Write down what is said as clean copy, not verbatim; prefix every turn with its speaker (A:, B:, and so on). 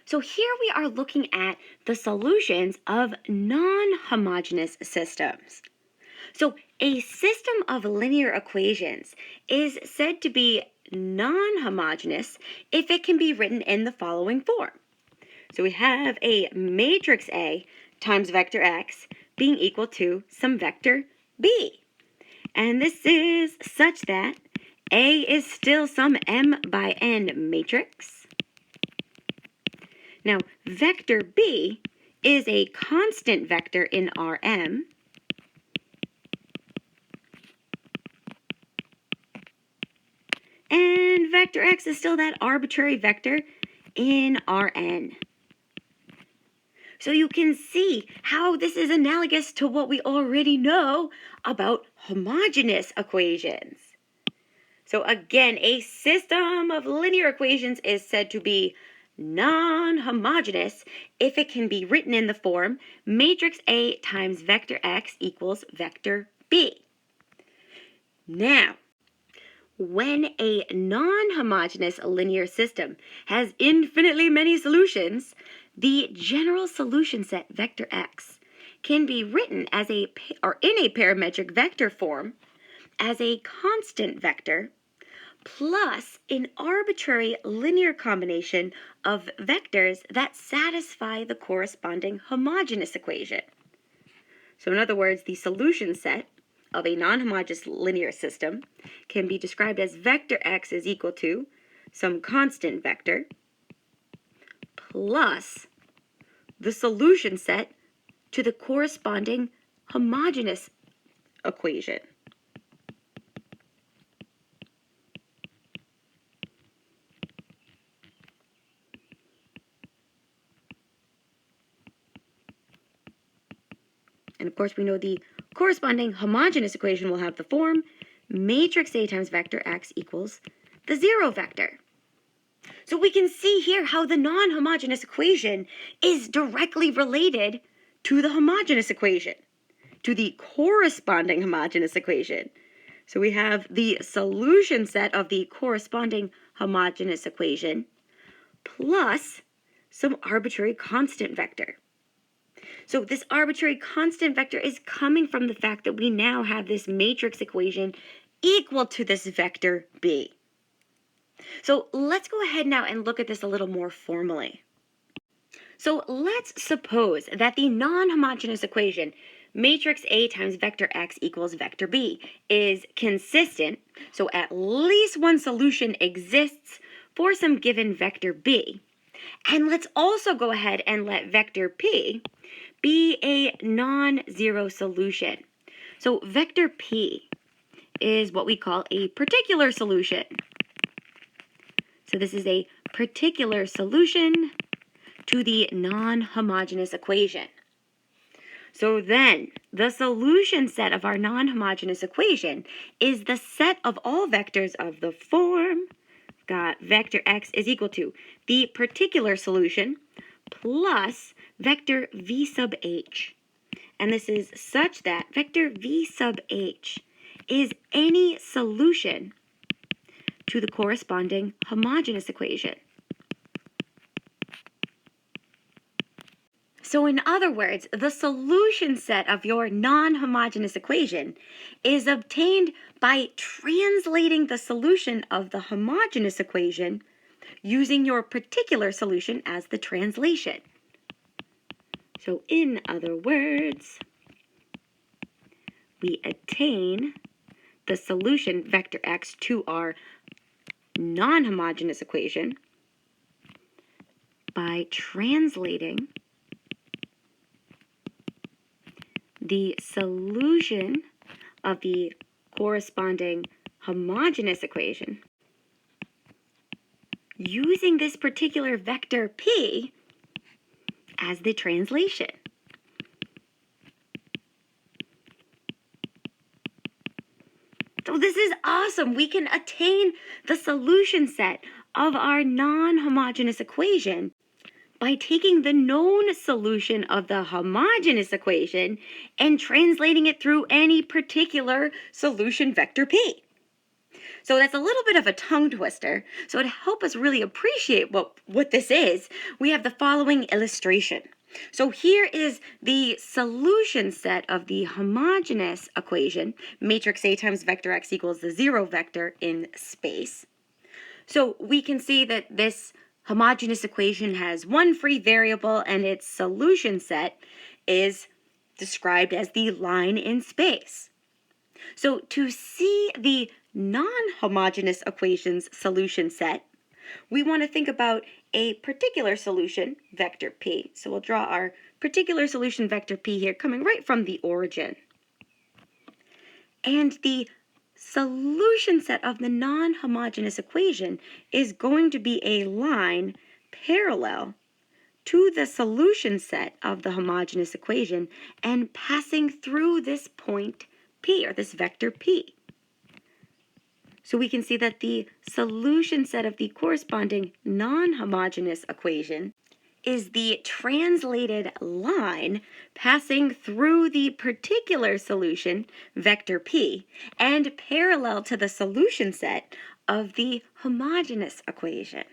A: So here we are looking at the solutions of non-homogeneous systems. So a system of linear equations is said to be non-homogeneous if it can be written in the following form. So we have a matrix A times vector x being equal to some vector b. And this is such that A is still some m by n matrix. Now, vector b is a constant vector in Rm. And vector x is still that arbitrary vector in Rn. So you can see how this is analogous to what we already know about homogeneous equations. So again, a system of linear equations is said to be non-homogeneous if it can be written in the form matrix A times vector x equals vector b. Now, when a non-homogeneous linear system has infinitely many solutions, the general solution set vector x can be written as in a parametric vector form as a constant vector plus an arbitrary linear combination of vectors that satisfy the corresponding homogeneous equation. So in other words, the solution set of a non-homogeneous linear system can be described as vector x is equal to some constant vector plus the solution set to the corresponding homogeneous equation. And of course, we know the corresponding homogeneous equation will have the form matrix A times vector x equals the zero vector. So we can see here how the non-homogeneous equation is directly related to the homogeneous equation, to the corresponding homogeneous equation. So we have the solution set of the corresponding homogeneous equation plus some arbitrary constant vector. So this arbitrary constant vector is coming from the fact that we now have this matrix equation equal to this vector b. So let's go ahead now and look at this a little more formally. So let's suppose that the non-homogeneous equation matrix A times vector x equals vector b is consistent, so at least one solution exists for some given vector b. And let's also go ahead and let vector p be a non-zero solution. So vector p is what we call a particular solution. So this is a particular solution to the non-homogeneous equation. So then, the solution set of our non-homogeneous equation is the set of all vectors of the form, got vector x is equal to the particular solution plus vector v sub h. And this is such that vector v sub h is any solution to the corresponding homogeneous equation. So in other words, the solution set of your non-homogeneous equation is obtained by translating the solution of the homogeneous equation using your particular solution as the translation. So in other words, we attain the solution vector x to our non-homogeneous equation by translating the solution of the corresponding homogeneous equation using this particular vector p as the translation. So this is awesome. We can attain the solution set of our non-homogeneous equation by taking the known solution of the homogeneous equation and translating it through any particular solution vector p. So that's a little bit of a tongue twister. So to help us really appreciate what this is, we have the following illustration. So here is the solution set of the homogeneous equation, matrix A times vector x equals the 0 vector in space. So we can see that this homogeneous equation has one free variable, and its solution set is described as the line in space. So to see the non-homogeneous equation's solution set, we want to think about a particular solution, vector p. So we'll draw our particular solution, vector p, here, coming right from the origin. And the solution set of the non-homogeneous equation is going to be a line parallel to the solution set of the homogeneous equation and passing through this point P, or this vector P. So we can see that the solution set of the corresponding non-homogeneous equation is the translated line passing through the particular solution, vector P, and parallel to the solution set of the homogeneous equation.